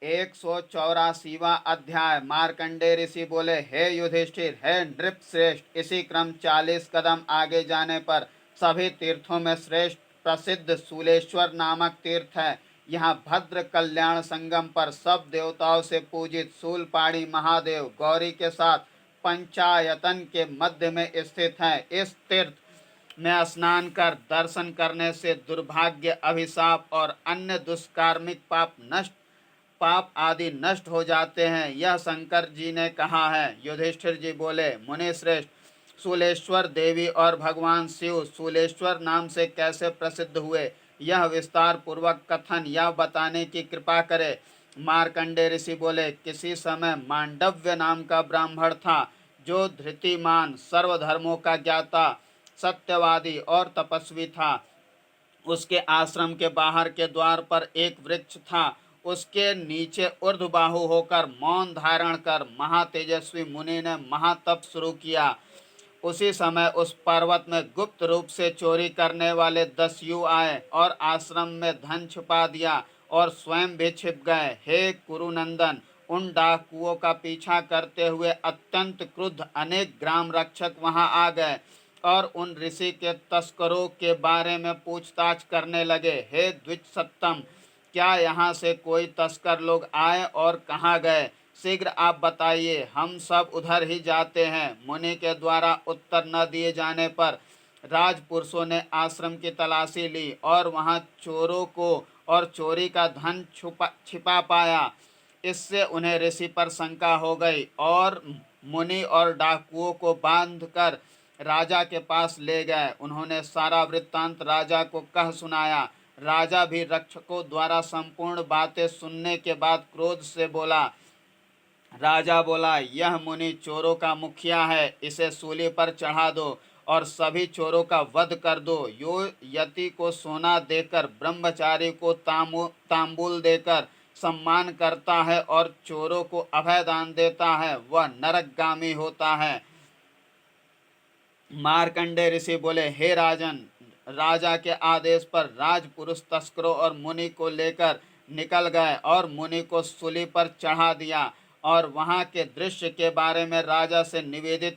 184वां अध्याय। मार्कंडेय ऋषि बोले, हे युधिष्ठिर, हे नृप श्रेष्ठ, इसी क्रम 40 कदम आगे जाने पर सभी तीर्थों में श्रेष्ठ प्रसिद्ध शूलेश्वर नामक तीर्थ है। यहाँ भद्र कल्याण संगम पर सब देवताओं से पूजित शूलपाणी महादेव गौरी के साथ पंचायतन के मध्य में स्थित है। इस तीर्थ में स्नान कर दर्शन करने से दुर्भाग्य, अभिशाप और अन्य दुष्कार्मिक पाप आदि नष्ट हो जाते हैं। यह शंकर जी ने कहा है। युधिष्ठिर जी बोले, मुनि श्रेष्ठ, शूलेश्वर देवी और भगवान शिव शूलेश्वर नाम से कैसे प्रसिद्ध हुए, यह विस्तार पूर्वक कथन या बताने की कृपा करे। मार्कंडे ऋषि बोले, किसी समय मांडव्य नाम का ब्राह्मण था, जो धृतिमान, सर्वधर्मों का ज्ञाता, सत्यवादी और तपस्वी था। उसके आश्रम के बाहर के द्वार पर एक वृक्ष था। उसके नीचे ऊर्ध्वबाहु होकर मौन धारण कर महातेजस्वी मुनि ने महातप शुरू किया। उसी समय उस पर्वत में गुप्त रूप से चोरी करने वाले दस्यु आए और आश्रम में धन छुपा दिया और स्वयं भी छिप गए। हे कुरुनंदन, उन डाकुओं का पीछा करते हुए अत्यंत क्रुद्ध अनेक ग्राम रक्षक वहां आ गए और उन ऋषि के तस्करों के बारे में पूछताछ करने लगे। हे द्विजसत्तम, क्या यहाँ से कोई तस्कर लोग आए और कहाँ गए? शीघ्र आप बताइए, हम सब उधर ही जाते हैं। मुनि के द्वारा उत्तर न दिए जाने पर राजपुरुषों ने आश्रम की तलाशी ली और वहां चोरों को और चोरी का धन छिपा पाया। इससे उन्हें ऋषि पर शंका हो गई और मुनि और डाकुओं को बांधकर राजा के पास ले गए। उन्होंने सारा वृत्तांत राजा को कह सुनाया। राजा भी रक्षकों द्वारा संपूर्ण बातें सुनने के बाद क्रोध से बोला। राजा बोला, यह मुनि चोरों का मुखिया है, इसे सूली पर चढ़ा दो और सभी चोरों का वध कर दो। यो यति को सोना देकर, ब्रह्मचारी को तांबूल देकर सम्मान करता है और चोरों को अभय दान देता है, वह नरकगामी होता है। मार्कंडे ऋषि बोले, हे राजन, राजा के आदेश पर राजपुरुष तस्करों और मुनि को लेकर निकल गए और मुनि को सूली पर चढ़ा दिया और वहां के दृश्य के बारे में राजा से निवेदन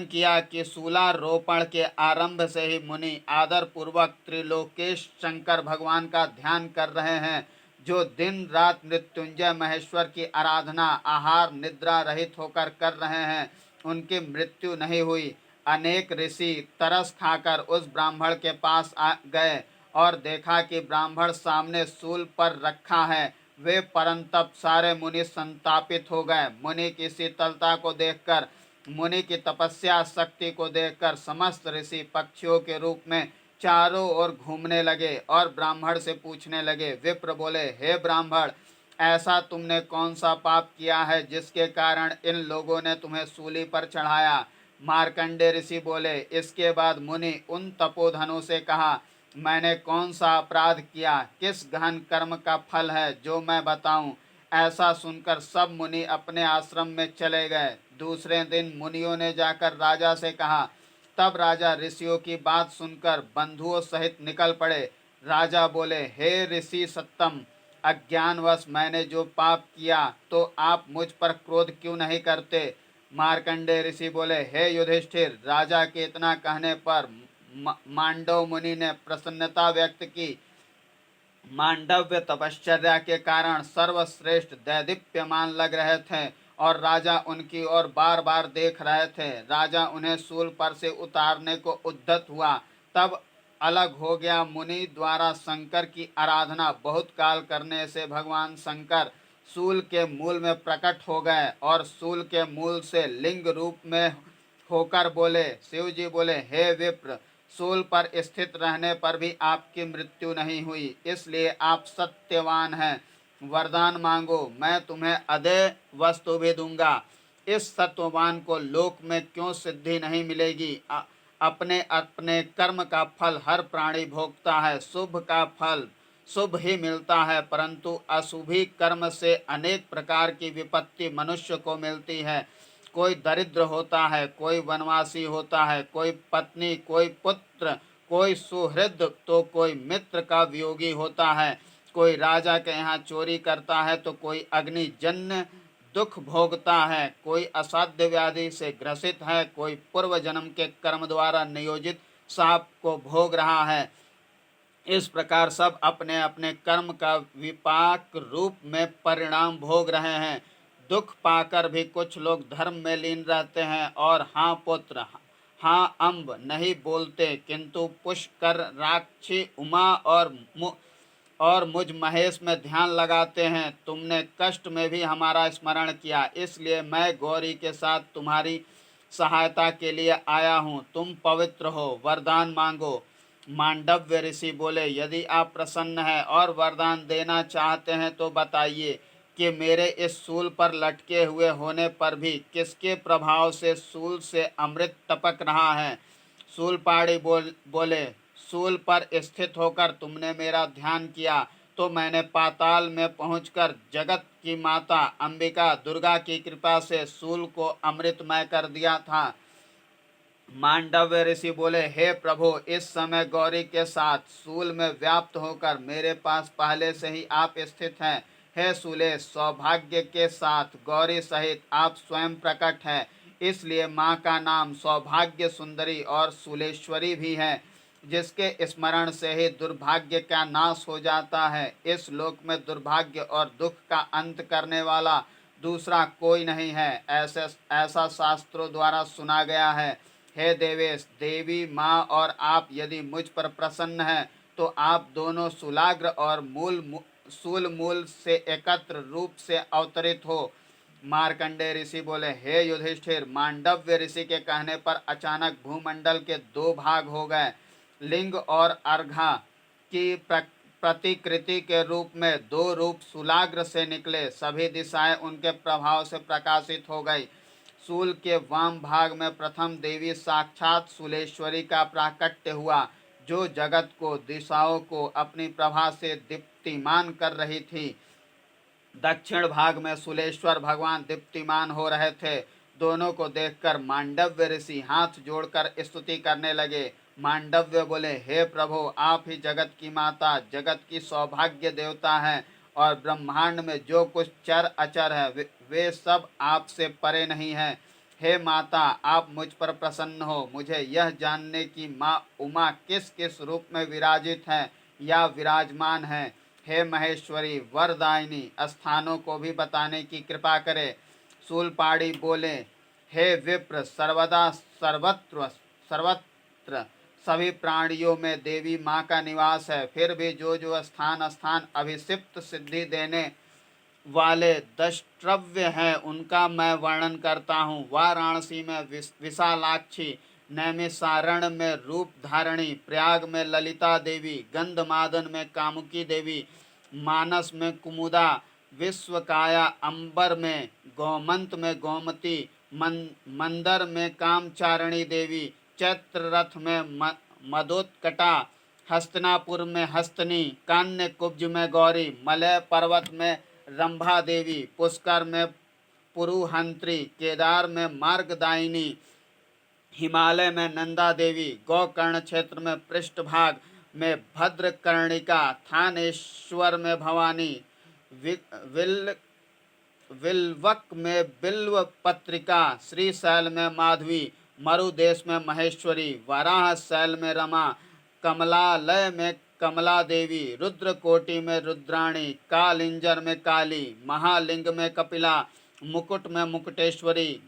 किया कि शूलारोपण के आरंभ से ही मुनि आदर पूर्वक त्रिलोकेश शंकर भगवान का ध्यान कर रहे हैं, जो दिन रात मृत्युंजय महेश्वर की आराधना आहार निद्रा रहित होकर कर रहे हैं। उनकी मृत्यु नहीं हुई। अनेक ऋषि तरस खाकर उस ब्राह्मण के पास गए और देखा कि ब्राह्मण सामने सूल पर रखा है। वे परंतप सारे मुनि संतापित हो गए। मुनि की शीतलता को देखकर, मुनि की तपस्या शक्ति को देखकर समस्त ऋषि पक्षियों के रूप में चारों ओर घूमने लगे और ब्राह्मण से पूछने लगे। विप्र बोले, हे ब्राह्मण, ऐसा तुमने कौन सा पाप किया है जिसके कारण इन लोगों ने तुम्हें सूली पर चढ़ाया? मार्कंडे ऋषि बोले, इसके बाद मुनि उन तपोधनों से कहा, मैंने कौन सा अपराध किया? किस गहन कर्म का फल है जो मैं बताऊं? ऐसा सुनकर सब मुनि अपने आश्रम में चले गए। दूसरे दिन मुनियों ने जाकर राजा से कहा। तब राजा ऋषियों की बात सुनकर बंधुओं सहित निकल पड़े। राजा बोले, हे ऋषि सत्तम, अज्ञानवश मैंने जो पाप किया, तो आप मुझ पर क्रोध क्यों नहीं करते? मार्कंडे ऋषि बोले, हे युधिष्ठिर, राजा के इतना कहने पर मांडव मुनि ने प्रसन्नता व्यक्त की। मांडव्य तपश्चर्या के कारण सर्वश्रेष्ठ दैदीप्यमान लग रहे थे और राजा उनकी ओर बार बार देख रहे थे। राजा उन्हें सूल पर से उतारने को उद्यत हुआ, तब अलग हो गया। मुनि द्वारा शंकर की आराधना बहुत काल करने से भगवान शंकर सूल के मूल में प्रकट हो गए और सूल के मूल से लिंग रूप में होकर बोले। शिव जी बोले, हे विप्र, सूल पर स्थित रहने पर भी आपकी मृत्यु नहीं हुई, इसलिए आप सत्यवान हैं। वरदान मांगो, मैं तुम्हें अदेय वस्तु भी दूंगा। इस सत्यवान को लोक में क्यों सिद्धि नहीं मिलेगी? अपने अपने कर्म का फल हर प्राणी भोगता है। शुभ का फल शुभ ही मिलता है, परंतु अशुभी कर्म से अनेक प्रकार की विपत्ति मनुष्य को मिलती है। कोई दरिद्र होता है, कोई वनवासी होता है, कोई पत्नी, कोई पुत्र, कोई सुहृद तो कोई मित्र का वियोगी होता है। कोई राजा के यहाँ चोरी करता है तो कोई अग्निजन्य दुख भोगता है, कोई असाध्य व्याधि से ग्रसित है, कोई पूर्व जन्म के कर्म द्वारा नियोजित शाप को भोग रहा है। इस प्रकार सब अपने अपने कर्म का विपाक रूप में परिणाम भोग रहे हैं। दुख पाकर भी कुछ लोग धर्म में लीन रहते हैं और हाँ पुत्र, हाँ अम्ब नहीं बोलते, किंतु पुष्कर, राक्षी, उमा और मुझ महेश में ध्यान लगाते हैं। तुमने कष्ट में भी हमारा स्मरण किया, इसलिए मैं गौरी के साथ तुम्हारी सहायता के लिए आया हूँ। तुम पवित्र हो, वरदान मांगो। मांडव्य ऋषि बोले, यदि आप प्रसन्न हैं और वरदान देना चाहते हैं तो बताइए कि मेरे इस सूल पर लटके हुए होने पर भी किसके प्रभाव से सूल से अमृत टपक रहा है। शूलपाणी बोले, सूल पर स्थित होकर तुमने मेरा ध्यान किया तो मैंने पाताल में पहुंचकर जगत की माता अंबिका दुर्गा की कृपा से सूल को अमृतमय कर दिया था। मांडव्य ऋषि बोले, हे प्रभु, इस समय गौरी के साथ सूल में व्याप्त होकर मेरे पास पहले से ही आप स्थित हैं। हे सूलेश, सौभाग्य के साथ गौरी सहित आप स्वयं प्रकट हैं, इसलिए माँ का नाम सौभाग्य सुंदरी और सूलेश्वरी भी है, जिसके स्मरण से ही दुर्भाग्य का नाश हो जाता है। इस लोक में दुर्भाग्य और दुख का अंत करने वाला दूसरा कोई नहीं है, ऐसा शास्त्रों द्वारा सुना गया है। हे देवेश, देवी माँ और आप यदि मुझ पर प्रसन्न हैं तो आप दोनों सुलाग्र और सूल मूल से एकत्र रूप से अवतरित हो। मार्कंडेय ऋषि बोले, हे युधिष्ठिर, मांडव्य ऋषि के कहने पर अचानक भूमंडल के दो भाग हो गए। लिंग और अर्घा की प्रतिकृति के रूप में दो रूप सुलाग्र से निकले, सभी दिशाएं उनके प्रभाव से प्रकाशित हो गई। सूल के वाम भाग में प्रथम देवी साक्षात सूलेश्वरी का प्राकट्य हुआ, जो जगत को, दिशाओं को अपनी प्रभा से दीप्तिमान कर रही थी। दक्षिण भाग में सूलेश्वर भगवान दीप्तिमान हो रहे थे। दोनों को देखकर मांडव्य ऋषि हाथ जोड़कर स्तुति करने लगे। मांडव्य बोले, हे प्रभु, आप ही जगत की माता, जगत की सौभाग्य देवता हैं और ब्रह्मांड में जो कुछ चर अचर है वे सब आपसे परे नहीं हैं। हे माता, आप मुझ पर प्रसन्न हो। मुझे यह जानने की माँ उमा किस किस रूप में विराजित हैं या विराजमान हैं। हे महेश्वरी, वरदायिनी, स्थानों को भी बताने की कृपा करे। शूलपाणी बोले, हे विप्र, सर्वदा सर्वत्र सर्वत्र सभी प्राणियों में देवी माँ का निवास है। फिर भी जो जो स्थान स्थान अभिषिप्त सिद्धि देने वाले द्रष्टव्य हैं उनका मैं वर्णन करता हूँ। वाराणसी में विशालाक्षी, नैमिषारण्य में रूप धारणी, प्रयाग में ललिता देवी, गंधमादन में कामुकी देवी, मानस में कुमुदा, विश्वकाया, अंबर में गौमंत में गोमती, मंदर में कामचारिणी देवी, चैत्र रथ में मदोत्कटा, हस्तिनापुर में हस्तनी, कान्य कुब्ज में गौरी, मलय पर्वत में रंभा देवी, पुष्कर में पुरुहंत्री, केदार में मार्गदायिनी, हिमालय में नंदा देवी, गोकर्ण क्षेत्र में पृष्ठभाग में भद्रकर्णिका, थानेश्वर में भवानी, विल्वक में बिल्व पत्रिका, श्रीशैल में माधवी, मरुदेश में महेश्वरी, वराह शैल में रमा, कमलालय में कमला देवी, रुद्रकोटि में रुद्राणी, कालिंजर में काली, महालिंग में कपिला, मुकुट में मुकुटेश्वरी,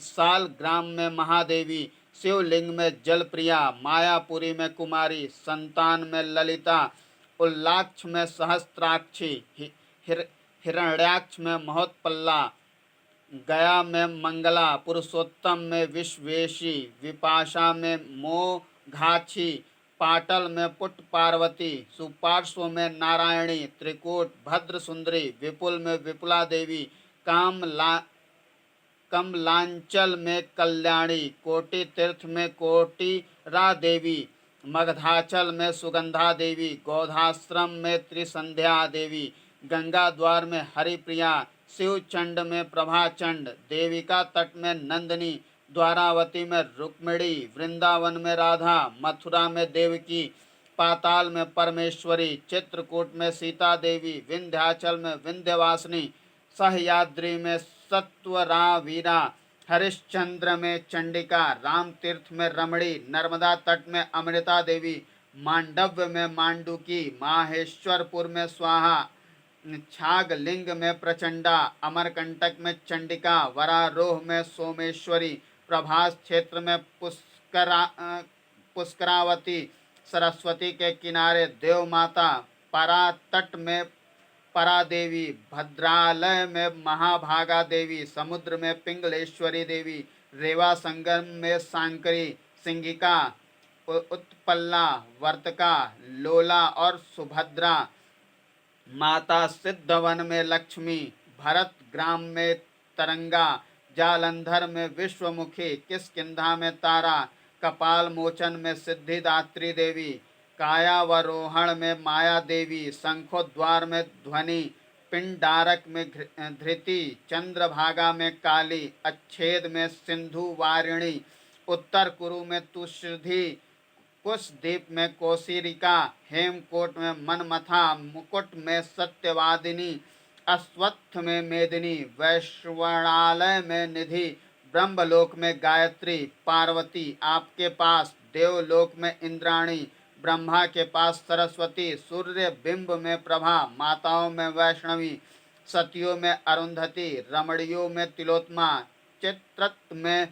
सालग्राम में महादेवी, शिवलिंग में जलप्रिया, मायापुरी में कुमारी, संतान में ललिता, उल्लाक्ष में सहस्त्राक्षी, हिरण्याक्ष में महोत्पल्ला, गया में मंगला, पुरुषोत्तम में विश्वेशी, विपाशा में मोघाक्षी, पाटल में पुट पार्वती, सुपार्श्व में नारायणी, त्रिकूट भद्र सुंदरी, विपुल में विपुला देवी, कमलांचल में कल्याणी, कोटि तीर्थ में कोटिरा देवी, मगधाचल में सुगंधा देवी, गोधाश्रम में त्रिसंध्या देवी, गंगा द्वार में हरिप्रिया, शिवचंड में प्रभाचंड, देविका तट में नंदिनी, द्वारावती में रुक्मिणी, वृंदावन में राधा, मथुरा में देवकी, पाताल में परमेश्वरी, चित्रकूट में सीता देवी, विंध्याचल में विंध्यवासिनी, सह्याद्री में सत्वरावीरा, हरिश्चंद्र में चंडिका, राम तीर्थ में रमणी, नर्मदा तट में अमृता देवी, मांडव्य में मांडुकी, माहेश्वरपुर में स्वाहा, छागलिंग में प्रचंडा, अमरकंटक में चंडिका, वरारोह में सोमेश्वरी, प्रभास क्षेत्र में पुष्करावती, सरस्वती के किनारे देव माता, परा तट में परा देवी, भद्रालय में महाभागा देवी, समुद्र में पिंगलेश्वरी देवी, रेवा संगम में सांकरी, सिंगिका, उत्पल्ला, वर्तका, लोला और सुभद्रा, माता सिद्धवन में लक्ष्मी, भरत ग्राम में तरंगा, जालंधर में विश्वमुखी, किष्किंधा में तारा, कपाल मोचन में सिद्धिदात्री देवी, कायावरोहण में माया देवी, शंखोद्वार में ध्वनि, पिंडारक में धृति, चंद्रभागा में काली, अच्छेद में सिंधु वारिणी, उत्तर कुरु में तुषधि, कुशदीप में कौशिरिका, हेमकोट में मनमथा, मुकुट में सत्यवादिनी, अश्वत्थ में मेदिनी, वैश्वणालय में निधि, ब्रह्मलोक में गायत्री, पार्वती आपके पास, देवलोक में इंद्राणी, ब्रह्मा के पास सरस्वती, सूर्य बिंब में प्रभा, माताओं में वैष्णवी, सतियों में अरुंधति, रमणियों में तिलोत्मा, चित्रत्त में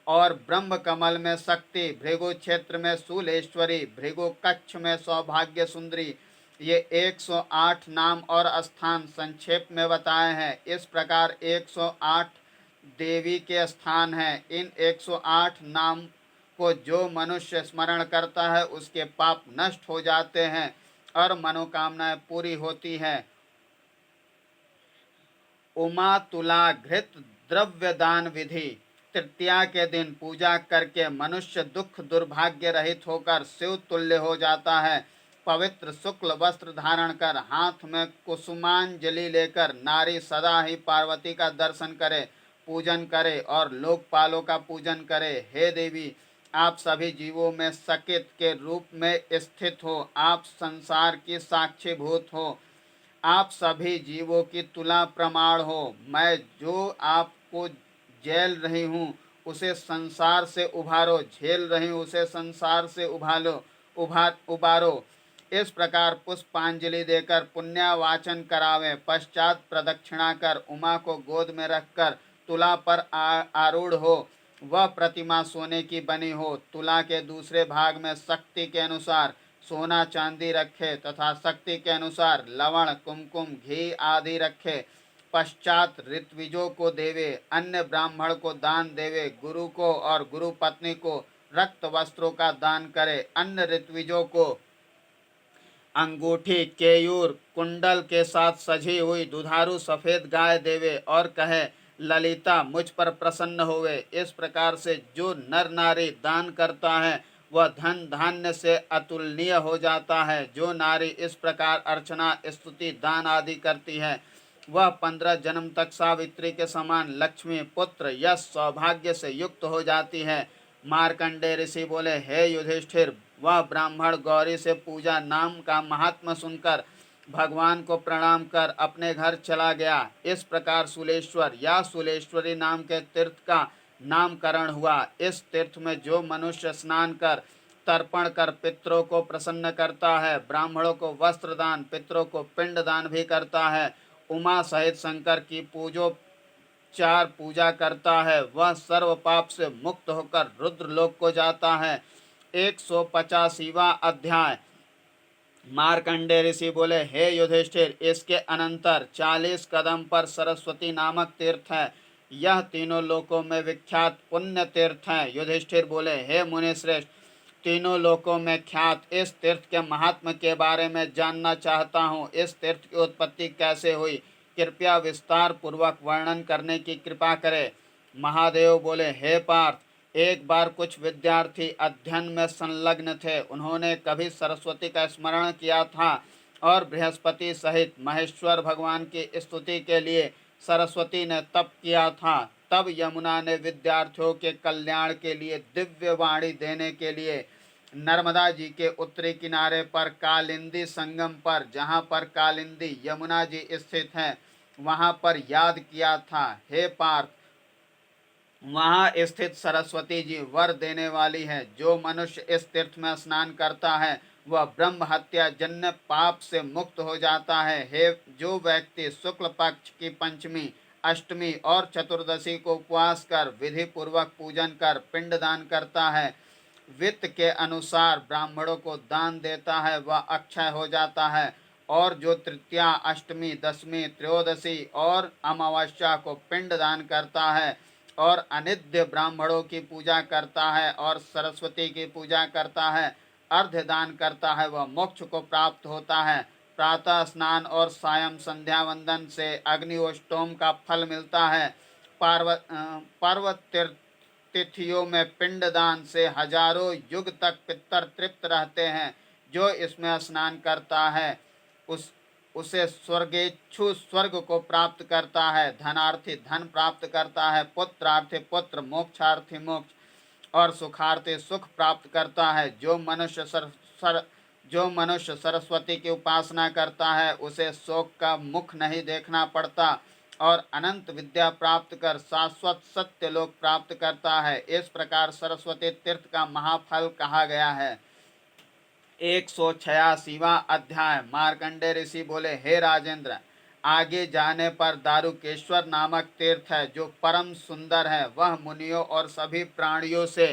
और ब्रह्म कमल में शक्ति, भृगु क्षेत्र में शूलेश्वरी, भृगु कच्छ में सौभाग्य सुंदरी। ये 108 नाम और स्थान संक्षेप में बताए हैं। इस प्रकार 108 देवी के स्थान हैं। इन 108 नाम को जो मनुष्य स्मरण करता है उसके पाप नष्ट हो जाते हैं और मनोकामनाएं पूरी होती हैं। उमा तुला घृत द्रव्य दान विधि। तृतीया के दिन पूजा करके मनुष्य दुख दुर्भाग्य रहित होकर शिव तुल्य हो जाता है। पवित्र शुक्ल वस्त्र धारण कर हाथ में कुसुमांजलि लेकर नारी सदा ही पार्वती का दर्शन करे, पूजन करे और लोकपालों का पूजन करे। हे देवी, आप सभी जीवों में सकित के रूप में स्थित हो। आप संसार की साक्षीभूत हो। आप सभी जीवों की तुला प्रमाण हो। मैं जो आपको झेल रही हूँ उसे संसार से उभारो, झेल रही हूँ उसे संसार से उबारो। इस प्रकार पुष्पांजलि देकर पुण्यावाचन करावे। पश्चात प्रदक्षिणा कर उमा को गोद में रखकर तुला पर आरूढ़ हो। वह प्रतिमा सोने की बनी हो। तुला के दूसरे भाग में शक्ति के अनुसार सोना चांदी रखे तथा शक्ति के अनुसार लवण कुमकुम घी आदि रखे। पश्चात ऋत्विजों को देवे, अन्य ब्राह्मण को दान देवे, गुरु को और गुरु पत्नी को रक्त वस्त्रों का दान करे। अन्य ऋत्विजों को अंगूठी, केयूर, कुंडल के साथ सजी हुई दुधारू सफेद गाय देवे और कहे, ललिता मुझ पर प्रसन्न होवे। इस प्रकार से जो नर नारी दान करता है वह धन धान्य से अतुलनीय हो जाता है। जो नारी इस प्रकार अर्चना स्तुति दान आदि करती है वह 15 जन्म तक सावित्री के समान लक्ष्मी पुत्र यश सौभाग्य से युक्त हो जाती है। मार्कंडे ऋषि बोले, हे युधिष्ठिर, वह ब्राह्मण गौरी से पूजा नाम का महात्मा सुनकर भगवान को प्रणाम कर अपने घर चला गया। इस प्रकार सुलेश्वर या सुलेश्वरी नाम के तीर्थ का नामकरण हुआ। इस तीर्थ में जो मनुष्य स्नान कर तर्पण कर पितरों को प्रसन्न करता है, ब्राह्मणों को वस्त्र दान, पितरों को पिंड दान भी करता है, उमा सहित शंकर की पूजा करता है, वह सर्व पाप से मुक्त होकर रुद्रलोक को जाता है। 185वां अध्याय। मार्कंडे ऋषि बोले, हे युधिष्ठिर, इसके अनंतर 40 कदम पर सरस्वती नामक तीर्थ है। यह तीनों लोकों में विख्यात पुण्य तीर्थ है। युधिष्ठिर बोले, हे मुनिश्रेष्ठ, तीनों लोकों में ख्यात इस तीर्थ के महात्म के बारे में जानना चाहता हूँ। इस तीर्थ की उत्पत्ति कैसे हुई, कृपया विस्तार पूर्वक वर्णन करने की कृपा करे। महादेव बोले, हे पार्थ, एक बार कुछ विद्यार्थी अध्ययन में संलग्न थे। उन्होंने कभी सरस्वती का स्मरण किया था और बृहस्पति सहित महेश्वर भगवान की स्तुति के लिए सरस्वती ने तप किया था। तब यमुना ने विद्यार्थियों के कल्याण के लिए दिव्य वाणी देने के लिए नर्मदा जी के उत्तरी किनारे पर कालिंदी संगम पर, जहाँ पर कालिंदी यमुना जी स्थित हैं, वहाँ पर याद किया था। हे पार्थ, वहाँ स्थित सरस्वती जी वर देने वाली है। जो मनुष्य इस तीर्थ में स्नान करता है वह ब्रह्म हत्या जन्य पाप से मुक्त हो जाता है। हे जो व्यक्ति शुक्ल पक्ष की पंचमी, अष्टमी और चतुर्दशी को उपवास कर विधि पूर्वक पूजन कर पिंडदान करता है, वित्त के अनुसार ब्राह्मणों को दान देता है, वह अक्षय हो जाता है। और जो तृतीया, अष्टमी, दशमी, त्रयोदशी और अमावस्या को पिंड दान करता है और अनिद्य ब्राह्मणों की पूजा करता है और सरस्वती की पूजा करता है, अर्घ्य दान करता है, वह मोक्ष को प्राप्त होता है। प्रातः स्नान और सायं संध्या वंदन से अग्निहोष्टोम का फल मिलता है। पर्व तीर्थ तिथियों में पिंडदान से हजारों युग तक पितर तृप्त रहते हैं। जो इसमें स्नान करता है उस उसे स्वर्गेच्छु स्वर्ग को प्राप्त करता है, धनार्थी धन प्राप्त करता है, पुत्रार्थी पुत्र, मोक्षार्थी मोक्ष और सुखार्थी सुख प्राप्त करता है। जो मनुष्य सरस्वती की उपासना करता है उसे शोक का मुख नहीं देखना पड़ता और अनंत विद्या प्राप्त कर शाश्वत सत्य लोक प्राप्त करता है। इस प्रकार सरस्वती तीर्थ का महाफल कहा गया है। 186वां अध्याय। मार्कंडे ऋषि बोले, हे राजेंद्र, आगे जाने पर दारुकेश्वर नामक तीर्थ है जो परम सुंदर है। वह मुनियों और सभी प्राणियों से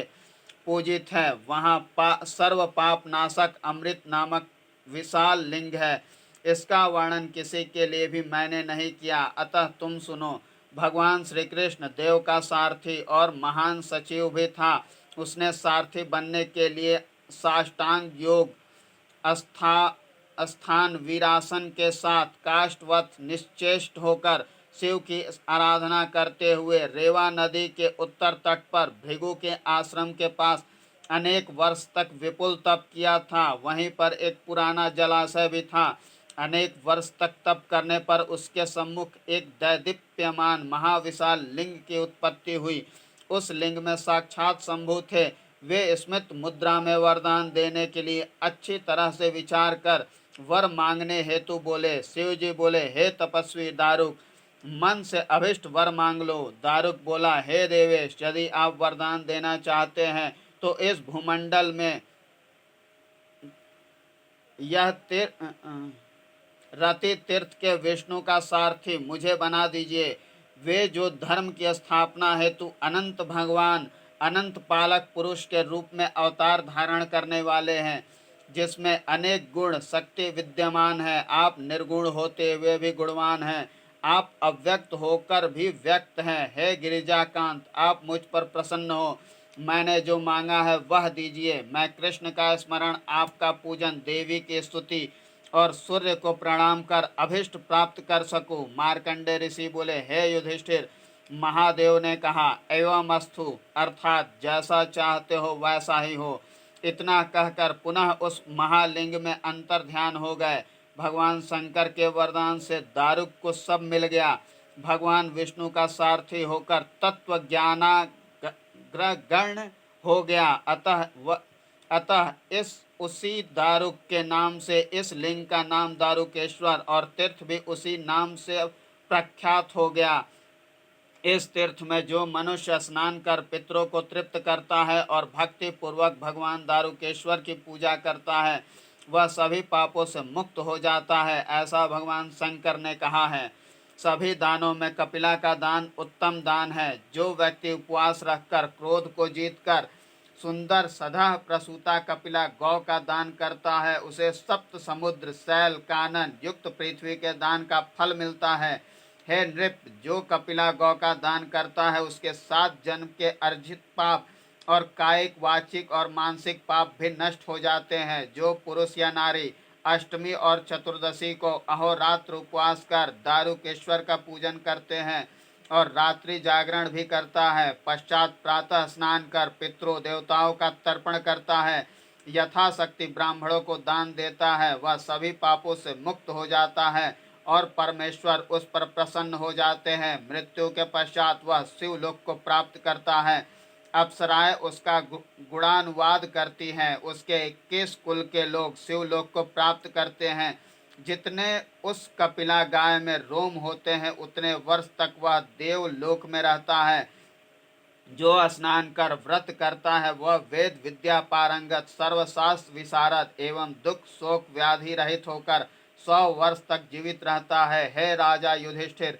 पूजित है। वहाँ सर्व पाप नाशक अमृत नामक विशाल लिंग है। इसका वर्णन किसी के लिए भी मैंने नहीं किया, अतः तुम सुनो। भगवान श्री कृष्ण देव का सारथी और महान सचिव भी था। उसने सारथी बनने के लिए साष्टांग योग स्थान वीरासन के साथ काष्ठवत निश्चेष्ट होकर शिव की आराधना करते हुए रेवा नदी के उत्तर तट पर भृगु के आश्रम के पास अनेक वर्ष तक विपुल तप किया था। वहीं पर एक पुराना जलाशय भी था। अनेक वर्ष तक तप करने पर उसके सम्मुख एक दैदीप्यमान महाविशाल लिंग की उत्पत्ति हुई। उस लिंग में साक्षात शंभु थे। वे स्मित मुद्रा में वरदान देने के लिए अच्छी तरह से विचार कर वर मांगने हेतु बोले। शिव जी बोले, हे तपस्वी दारुक, मन से अभिष्ट वर मांग लो। दारुक बोला, हे देवेश, यदि आप वरदान देना चाहते हैं तो इस भूमंडल में यह रति तीर्थ के विष्णु का सारथी मुझे बना दीजिए। वे जो धर्म की स्थापना हेतु अनंत भगवान, अनंत पालक पुरुष के रूप में अवतार धारण करने वाले हैं, जिसमें अनेक गुण शक्ति विद्यमान है। आप निर्गुण होते हुए भी गुणवान हैं। आप अव्यक्त होकर भी व्यक्त हैं। हे गिरिजाकांत, आप मुझ पर प्रसन्न हो। मैंने जो मांगा है वह दीजिए। मैं कृष्ण का स्मरण, आपका पूजन, देवी की स्तुति और सूर्य को प्रणाम कर अभिष्ट प्राप्त कर सकूं। मार्कंडे ऋषि बोले, हे युधिष्ठिर, महादेव ने कहा, एवं अस्तु, अर्थात जैसा चाहते हो वैसा ही हो। इतना कहकर पुनः उस महालिंग में अंतर ध्यान हो गए। भगवान शंकर के वरदान से दारुक को सब मिल गया। भगवान विष्णु का सारथी होकर तत्व ज्ञानाग्रगण्य हो गया। अतः इस उसी दारुक के नाम से इस लिंग का नाम दारुकेश्वर और तीर्थ भी उसी नाम से प्रख्यात हो गया। इस तीर्थ में जो मनुष्य स्नान कर पितरों को तृप्त करता है और भक्ति पूर्वक भगवान दारुकेश्वर की पूजा करता है वह सभी पापों से मुक्त हो जाता है, ऐसा भगवान शंकर ने कहा है। सभी दानों में कपिला का दान उत्तम दान है। जो व्यक्ति उपवास रखकर क्रोध को जीतकर सुंदर सदा प्रसूता कपिला गौ का दान करता है उसे सप्त समुद्र शैल कानन युक्त पृथ्वी के दान का फल मिलता है। हे नृप, जो कपिला गौ का दान करता है उसके 7 जन्म के अर्जित पाप और कायिक, वाचिक और मानसिक पाप भी नष्ट हो जाते हैं। जो पुरुष या नारी अष्टमी और चतुर्दशी को अहोरात्र उपवास कर दारुकेश्वर का पूजन करते हैं और रात्रि जागरण भी करता है, पश्चात प्रातः स्नान कर पितरों देवताओं का तर्पण करता है, यथाशक्ति ब्राह्मणों को दान देता है, वह सभी पापों से मुक्त हो जाता है और परमेश्वर उस पर प्रसन्न हो जाते हैं। मृत्यु के पश्चात वह शिवलोक को प्राप्त करता है। अप्सराएं उसका गुणानुवाद करती हैं। उसके 21 कुल के लोग शिवलोक को प्राप्त करते हैं। जितने उस कपिला गाय में रोम होते हैं उतने वर्ष तक वह देवलोक में रहता है। जो स्नान कर व्रत करता है वह वेद विद्या पारंगत, सर्वशास्त्र विशारद एवं दुख शोक व्याधि रहित होकर 100 वर्ष तक जीवित रहता है। हे राजा युधिष्ठिर,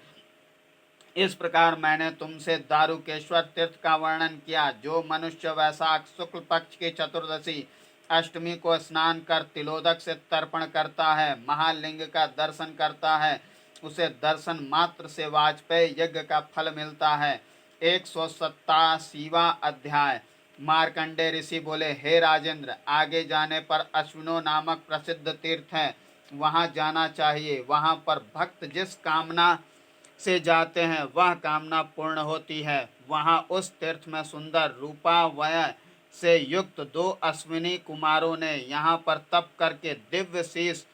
इस प्रकार मैंने तुमसे दारुकेश्वर तीर्थ का वर्णन किया। जो मनुष्य वैशाख शुक्ल पक्ष की चतुर्दशी अष्टमी को स्नान कर तिलोदक से तर्पण करता है, महालिंग का दर्शन करता है, उसे दर्शन मात्र से वाजपेयी यज्ञ का फल मिलता है। 187वां अध्याय। मार्कंडे ऋषि बोले, हे राजेंद्र, आगे जाने पर अश्विनो नामक प्रसिद्ध तीर्थ है, वहां जाना चाहिए। वहां पर भक्त जिस कामना से जाते हैं वह कामना पूर्ण होती है। वहां उस तीर्थ में सुंदर रूपावय से युक्त 2 अश्विनी कुमारों ने यहाँ पर तप करके दिव्य शीश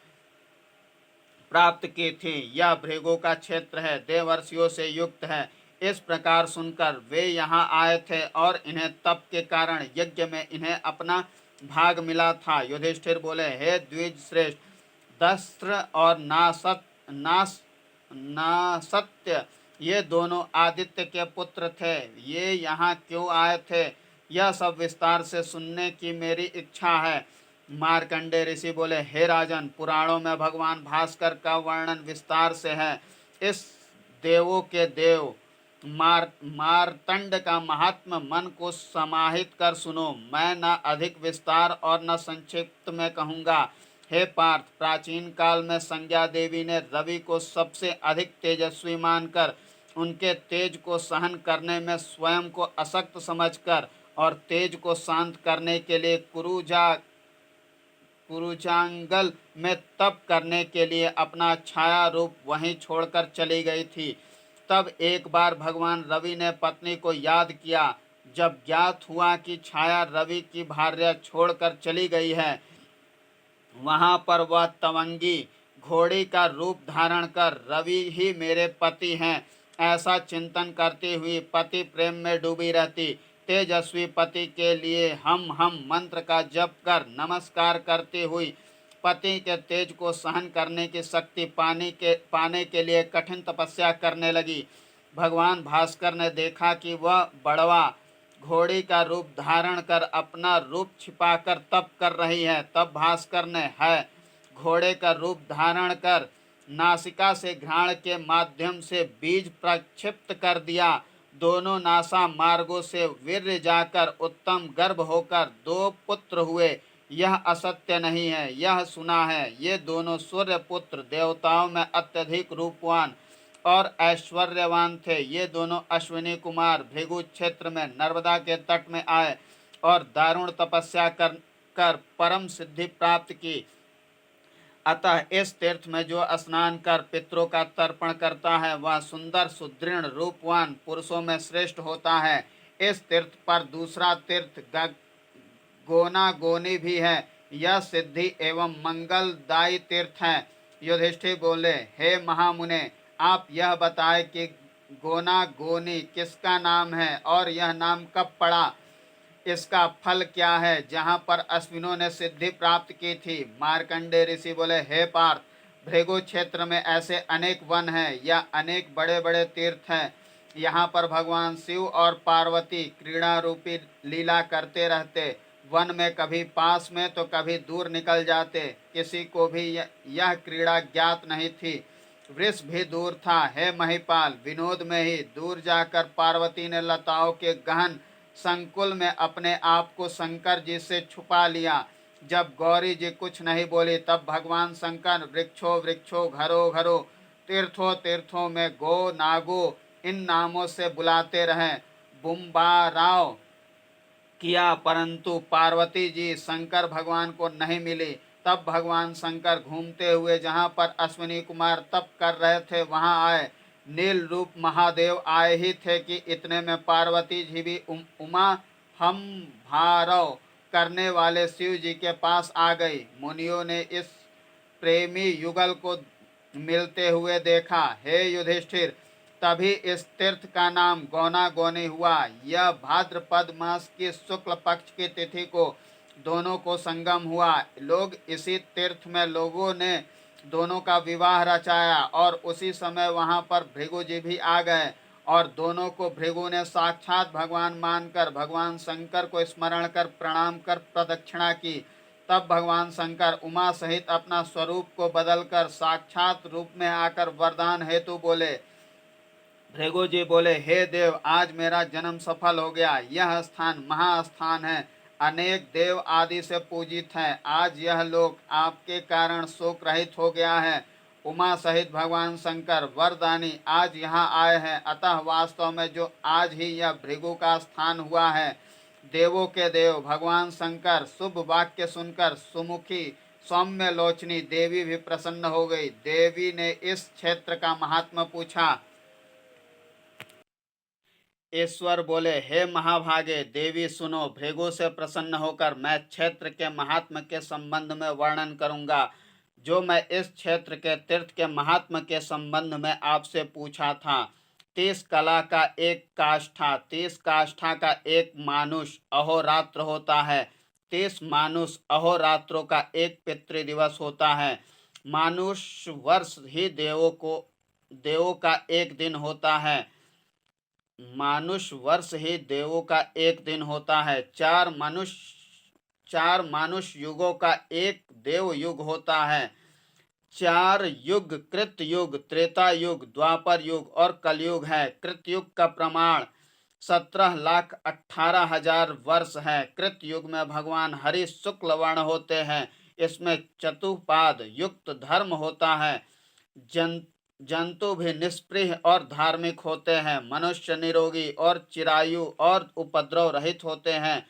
प्राप्त की थी। यह भृगु का क्षेत्र है, देवर्षियों से युक्त है। इस प्रकार सुनकर वे यहाँ आए थे और इन्हें तप के कारण यज्ञ में इन्हें अपना भाग मिला था। युधिष्ठिर बोले, हे द्विज श्रेष्ठ, दस्त्र और नासत्य ये दोनों आदित्य के पुत्र थे। ये यहाँ क्यों आए थे, यह सब विस्तार से सुनने की मेरी इच्छा है। मार्कंडे ऋषि बोले, हे राजन, पुराणों में भगवान भास्कर का वर्णन विस्तार से है। इस देवों के देव मार्तंड का महात्म मन को समाहित कर सुनो। मैं न अधिक विस्तार और न संक्षिप्त में कहूँगा। हे पार्थ, प्राचीन काल में संज्ञा देवी ने रवि को सबसे अधिक तेजस्वी मानकर उनके तेज को सहन करने में स्वयं को अशक्त समझकर और तेज को शांत करने के लिए कुरुचांगल में तप करने के लिए अपना छाया रूप वहीं छोड़कर चली गई थी। तब एक बार भगवान रवि ने पत्नी को याद किया। जब ज्ञात हुआ कि छाया रवि की भार्या छोड़कर चली गई है, वहां पर वह तवंगी घोड़ी का रूप धारण कर रवि ही मेरे पति हैं ऐसा चिंतन करती हुई पति प्रेम में डूबी रहती। तेजस्वी पति के लिए हम मंत्र का जप कर नमस्कार करती हुई पति के तेज को सहन करने की शक्ति पाने के लिए कठिन तपस्या करने लगी। भगवान भास्कर ने देखा कि वह बड़वा घोड़ी का रूप धारण कर अपना रूप छिपाकर तप कर रही है। तब भास्कर ने घोड़े का रूप धारण कर नासिका से घ्राण के माध्यम से बीज प्रक्षिप्त कर दिया। दोनों नासा मार्गों से वीर्य जाकर उत्तम गर्भ होकर 2 पुत्र हुए। यह असत्य नहीं है, यह सुना है। ये दोनों सूर्य पुत्र देवताओं में अत्यधिक रूपवान और ऐश्वर्यवान थे। ये दोनों अश्विनी कुमार भृगु क्षेत्र में नर्मदा के तट में आए और दारुण तपस्या कर परम सिद्धि प्राप्त की। अतः इस तीर्थ में जो स्नान कर पितरों का तर्पण करता है वह सुंदर सुदृढ़ रूपवान पुरुषों में श्रेष्ठ होता है। इस तीर्थ पर दूसरा तीर्थ गोना गोनी भी है। यह सिद्धि एवं मंगलदायी तीर्थ है। युधिष्ठिर बोले, हे महामुने, आप यह बताएं कि गोना गोनी किसका नाम है और यह नाम कब पड़ा, इसका फल क्या है, जहाँ पर अश्विनों ने सिद्धि प्राप्त की थी। मार्कंडे ऋषि बोले, हे पार्थ, भृगु क्षेत्र में ऐसे अनेक वन हैं या अनेक बड़े बड़े तीर्थ हैं। यहाँ पर भगवान शिव और पार्वती क्रीड़ा रूपी लीला करते रहते। वन में कभी पास में तो कभी दूर निकल जाते। किसी को भी यह क्रीड़ा ज्ञात नहीं थी। वृष भी दूर था। हे महिपाल, विनोद में ही दूर जाकर पार्वती ने लताओं के गहन संकुल में अपने आप को शंकर जी से छुपा लिया। जब गौरी जी कुछ नहीं बोली तब भगवान शंकर वृक्षों वृक्षों घरों घरों तीर्थों तीर्थों में गो नागो इन नामों से बुलाते रहे। बुम्बाराव किया परंतु पार्वती जी शंकर भगवान को नहीं मिली। तब भगवान शंकर घूमते हुए जहाँ पर अश्विनी कुमार तप कर रहे थे वहाँ आए। नील रूप महादेव आए ही थे कि इतने में पार्वती जी भी उमा हम भारव करने वाले शिव जी के पास आ गई। मुनियों ने इस प्रेमी युगल को मिलते हुए देखा। हे युधिष्ठिर, तभी इस तीर्थ का नाम गौना गौनी हुआ। यह भाद्रपद मास की शुक्ल पक्ष की तिथि को दोनों को संगम हुआ। लोग इसी तीर्थ में लोगों ने दोनों का विवाह रचाया और उसी समय वहां पर भृगु जी भी आ गए और दोनों को भृगु ने साक्षात भगवान मानकर भगवान शंकर को स्मरण कर प्रणाम कर प्रदक्षिणा की। तब भगवान शंकर उमा सहित अपना स्वरूप को बदलकर साक्षात रूप में आकर वरदान हेतु बोले। भृगु जी बोले, हे देव, आज मेरा जन्म सफल हो गया। यह स्थान महास्थान है, अनेक देव आदि से पूजित है। आज यह लोक आपके कारण शोक रहित हो गया है। उमा सहित भगवान शंकर वरदानी आज यहाँ आए हैं, अतः वास्तव में जो आज ही यह भृगु का स्थान हुआ है। देवों के देव भगवान शंकर शुभ वाक्य सुनकर सुमुखी सौम्य लोचनी देवी भी प्रसन्न हो गई। देवी ने इस क्षेत्र का महात्मा पूछा। ईश्वर बोले, हे महाभागे देवी सुनो, भृगु से प्रसन्न होकर मैं क्षेत्र के महात्म के संबंध में वर्णन करूंगा। जो मैं इस क्षेत्र के तीर्थ के महात्म के संबंध में आपसे पूछा था। 30 कला का एक काष्ठा, 30 काष्ठा का एक मानुष अहोरात्र होता है। 30 मानुष अहोरात्रों का एक पितृदिवस होता है। मानुष वर्ष ही देवों का एक दिन होता है। मानुष वर्ष ही देवों का एक दिन होता है। 4 मानुष युगों का एक देव युग होता है। 4 युग कृत युग, त्रेता युग, द्वापर युग और कलयुग है। कृत युग का प्रमाण 17,18,000 वर्ष है। कृत युग में भगवान हरि शुक्ल वर्ण होते हैं। इसमें चतुपाद युक्त धर्म होता है। जंतु भी निष्प्रिय और धार्मिक होते हैं। मनुष्य निरोगी और चिरायु और उपद्रव रहित होते हैं।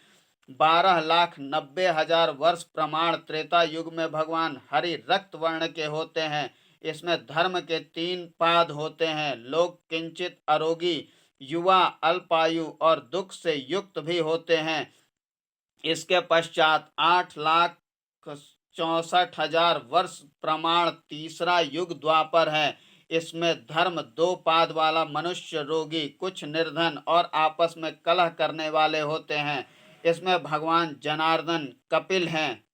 12,90,000 वर्ष प्रमाण त्रेता युग में भगवान हरि रक्त वर्ण के होते हैं। इसमें धर्म के 3 पाद होते हैं। लोग किंचित आरोगी, युवा, अल्पायु और दुख से युक्त भी होते हैं। इसके पश्चात 8,64,000 वर्ष प्रमाण तीसरा युग द्वापर है। इसमें धर्म 2 पाद वाला मनुष्य, रोगी, कुछ निर्धन और आपस में कलह करने वाले होते हैं। इसमें भगवान जनार्दन कपिल हैं।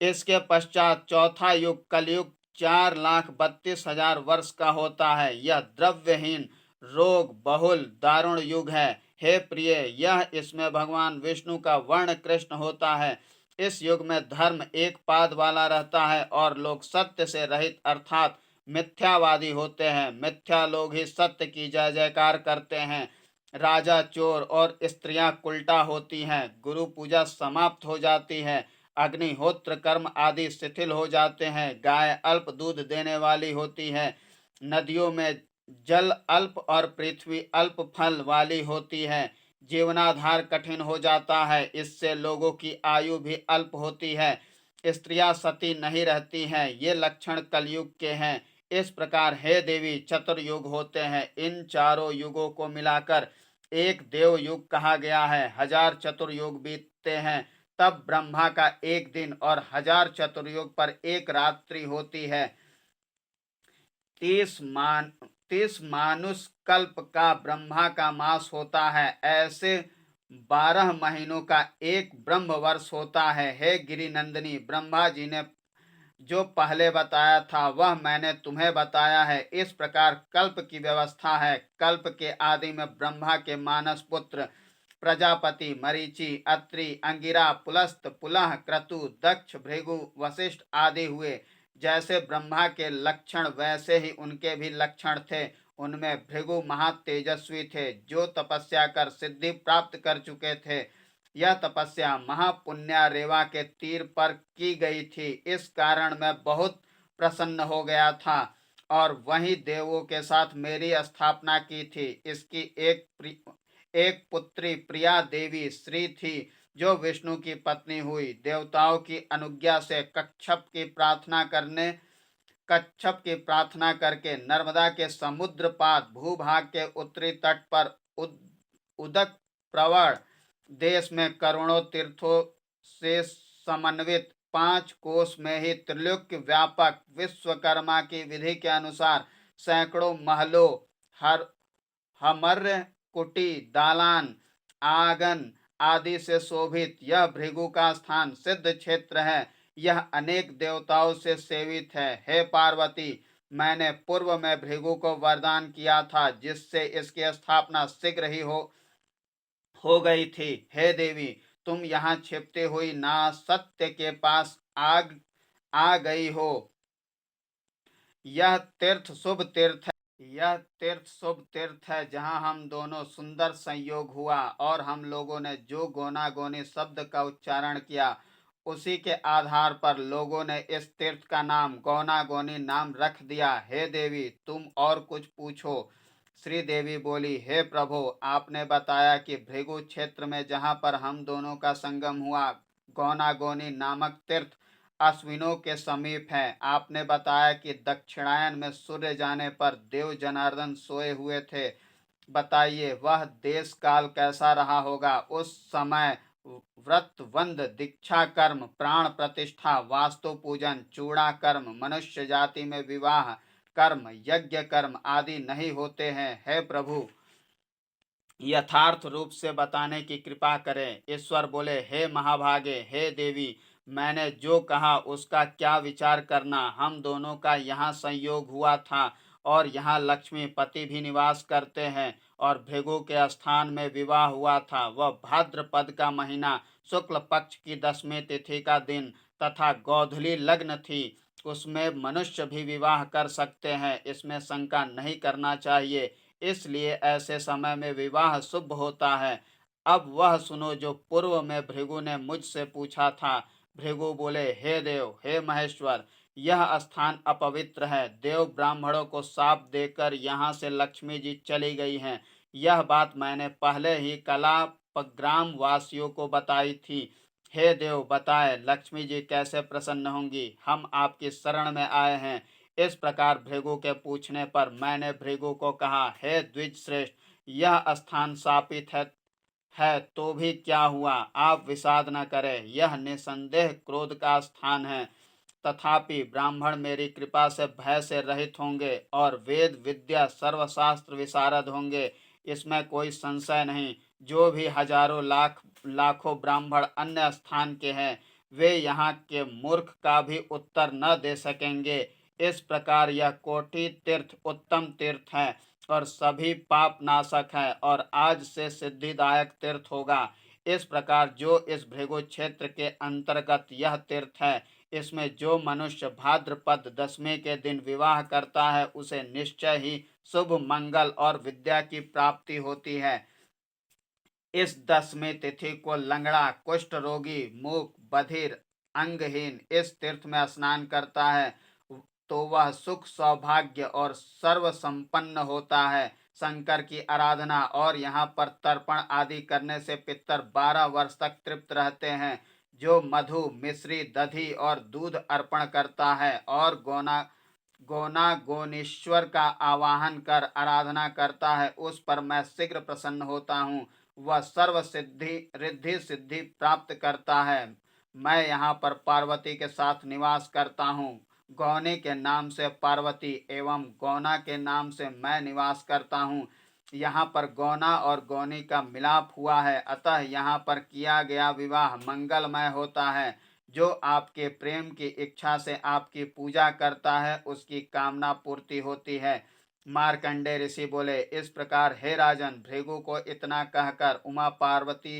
इसके पश्चात चौथा युग कलयुग 4,32,000 वर्ष का होता है। यह द्रव्यहीन, रोग बहुल, दारुण युग है। हे प्रिय, यह इसमें भगवान विष्णु का वर्ण कृष्ण होता है। इस युग में धर्म 1 पाद वाला रहता है और लोग सत्य से रहित अर्थात मिथ्यावादी होते हैं। मिथ्या लोग ही सत्य की जय जयकार करते हैं। राजा चोर और स्त्रियां उल्टा होती हैं। गुरु पूजा समाप्त हो जाती है। अग्निहोत्र कर्म आदि शिथिल हो जाते हैं। गाय अल्प दूध देने वाली होती है। नदियों में जल अल्प और पृथ्वी अल्प फल वाली होती है। जीवनाधार कठिन हो जाता है। इससे लोगों की आयु भी अल्प होती है। स्त्रियां सती नहीं रहती हैं। ये लक्षण कलयुग के हैं। इस प्रकार हे देवी चतुर्युग होते हैं। इन चारों युगों को मिलाकर एक देव युग कहा गया है। 1000 चतुर्युग बीतते हैं, तब ब्रह्मा का एक दिन और 1000 चतुर्युग पर एक रात्रि होती है। 30 मानुष कल्प का ब्रह्मा का मास होता है। ऐसे 12 महीनों का एक ब्रह्म वर्ष होता है। हे गिरि नंदिनी, ब्रह्मा जी ने जो पहले बताया था वह मैंने तुम्हें बताया है। इस प्रकार कल्प की व्यवस्था है। कल्प के आदि में ब्रह्मा के मानस पुत्र प्रजापति, मरीचि, अत्रि, अंगिरा, पुलस्त, पुलह, क्रतु, दक्ष, भृगु, वशिष्ठ आदि हुए। जैसे ब्रह्मा के लक्षण वैसे ही उनके भी लक्षण थे। उनमें भृगु महातेजस्वी थे, जो तपस्या कर सिद्धि प्राप्त कर चुके थे। यह तपस्या महापुण्य रेवा के तीर पर की गई थी। इस कारण मैं बहुत प्रसन्न हो गया था और वहीं देवों के साथ मेरी स्थापना की थी। इसकी एक पुत्री प्रिया देवी श्री थी, जो विष्णु की पत्नी हुई। देवताओं की अनुज्ञा से कच्छप की प्रार्थना करके नर्मदा के समुद्र पाद भूभाग के उत्तरी तट पर उदक प्रवण देश में करोड़ों तीर्थों से समन्वित 5 कोस में ही त्रिलोक्य व्यापक विश्वकर्मा की विधि के अनुसार सैकड़ों महलों, हर हमर्य कुटी, दालान, आंगन आदि से शोभित यह भृगु का स्थान सिद्ध क्षेत्र है। यह अनेक देवताओं से सेवित है। हे पार्वती, मैंने पूर्व में भृगु को वरदान किया था, जिससे इसकी स्थापना शीघ्र ही हो गई थी। हे देवी, तुम यहाँ छिपती हुई ना सत्य के पास आ गई हो। यह तीर्थ शुभ तीर्थ है। यह तीर्थ शुभ तीर्थ है जहाँ हम दोनों सुंदर संयोग हुआ, और हम लोगों ने जो गोना गोनी शब्द का उच्चारण किया, उसी के आधार पर लोगों ने इस तीर्थ का नाम गौना गोनी नाम रख दिया। हे देवी, तुम और कुछ पूछो। श्री देवी बोली, हे प्रभु, आपने बताया कि भृगु क्षेत्र में जहाँ पर हम दोनों का संगम हुआ, गौना गोनी नामक तीर्थ अश्विनों के समीप है। आपने बताया कि दक्षिणायन में सूर्य जाने पर देव जनार्दन सोए हुए थे। बताइए, वह देश काल कैसा रहा होगा। उस समय व्रत वंद, दीक्षा कर्म, प्राण प्रतिष्ठा, वास्तु पूजन, चूड़ा कर्म, मनुष्य जाति में विवाह कर्म, यज्ञ कर्म आदि नहीं होते हैं। हे प्रभु, यथार्थ रूप से बताने की कृपा करें। ईश्वर बोले, हे महाभागे, हे देवी, मैंने जो कहा उसका क्या विचार करना। हम दोनों का यहाँ संयोग हुआ था, और यहाँ लक्ष्मी पति भी निवास करते हैं, और भृगु के स्थान में विवाह हुआ था। वह भाद्रपद का महीना, शुक्ल पक्ष की 10वीं तिथि का दिन तथा गोधूली लग्न थी। उसमें मनुष्य भी विवाह कर सकते हैं, इसमें शंका नहीं करना चाहिए। इसलिए ऐसे समय में विवाह शुभ होता है। अब वह सुनो जो पूर्व में भृगु ने मुझसे पूछा था। भृगु बोले, हे देव, हे महेश्वर, यह स्थान अपवित्र है। देव ब्राह्मणों को शाप देकर यहाँ से लक्ष्मी जी चली गई हैं। यह बात मैंने पहले ही कलापग्राम वासियों को बताई थी। हे देव, बताए लक्ष्मी जी कैसे प्रसन्न होंगी। हम आपकी शरण में आए हैं। इस प्रकार भृगु के पूछने पर मैंने भृगु को कहा, हे द्विज श्रेष्ठ, यह स्थान शापित है तो भी क्या हुआ, आप विषाद न करें। यह निसंदेह क्रोध का स्थान है। तथापि ब्राह्मण मेरी कृपा से भय से रहित होंगे, और वेद विद्या सर्वशास्त्र विशारद होंगे, इसमें कोई संशय नहीं। जो भी हजारों लाखों ब्राह्मण अन्य स्थान के हैं, वे यहाँ के मूर्ख का भी उत्तर न दे सकेंगे। इस प्रकार यह कोटि तीर्थ उत्तम तीर्थ है, और सभी पाप नाशक है, और आज से सिद्धिदायक तीर्थ होगा। इस प्रकार जो इस भृगु क्षेत्र के अंतर्गत यह तीर्थ है, इसमें जो मनुष्य भाद्रपद 10वीं के दिन विवाह करता है, उसे निश्चय ही शुभ, मंगल और विद्या की प्राप्ति होती है। इस 10वीं तिथि को लंगड़ा, कुष्ठ रोगी, मूक, बधिर, अंगहीन इस तीर्थ में स्नान करता है, तो वह सुख, सौभाग्य और सर्व संपन्न होता है। शंकर की आराधना और यहाँ पर तर्पण आदि करने से पितर 12 वर्ष तक तृप्त रहते हैं। जो मधु, मिश्री, दधी और दूध अर्पण करता है, और गोना गोनीश्वर का आवाहन कर आराधना करता है, उस पर मैं शीघ्र प्रसन्न होता हूँ। वह सर्व सिद्धि रिद्धि सिद्धि प्राप्त करता है। मैं यहाँ पर पार्वती के साथ निवास करता हूँ। गौनी के नाम से पार्वती एवं गौना के नाम से मैं निवास करता हूँ। यहाँ पर गौना और गौनी का मिलाप हुआ है, अतः यहाँ पर किया गया विवाह मंगलमय होता है। जो आपके प्रेम की इच्छा से आपकी पूजा करता है, उसकी कामना पूर्ति होती है। मार्कंडे ऋषि बोले, इस प्रकार हे राजन, भृगु को इतना कहकर उमा पार्वती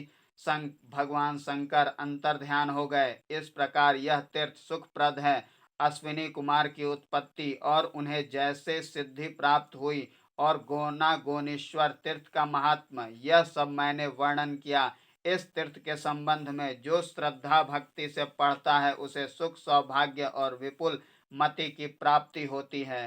भगवान शंकर अंतर्ध्यान हो गए। इस प्रकार यह तीर्थ सुखप्रद है। अश्विनी कुमार की उत्पत्ति और उन्हें जैसे सिद्धि प्राप्त हुई, और गोना गोनीश्वर तीर्थ का महात्मा, यह सब मैंने वर्णन किया। इस तीर्थ के संबंध में जो श्रद्धा भक्ति से पढ़ता है, उसे सुख, सौभाग्य और विपुल मति की प्राप्ति होती है।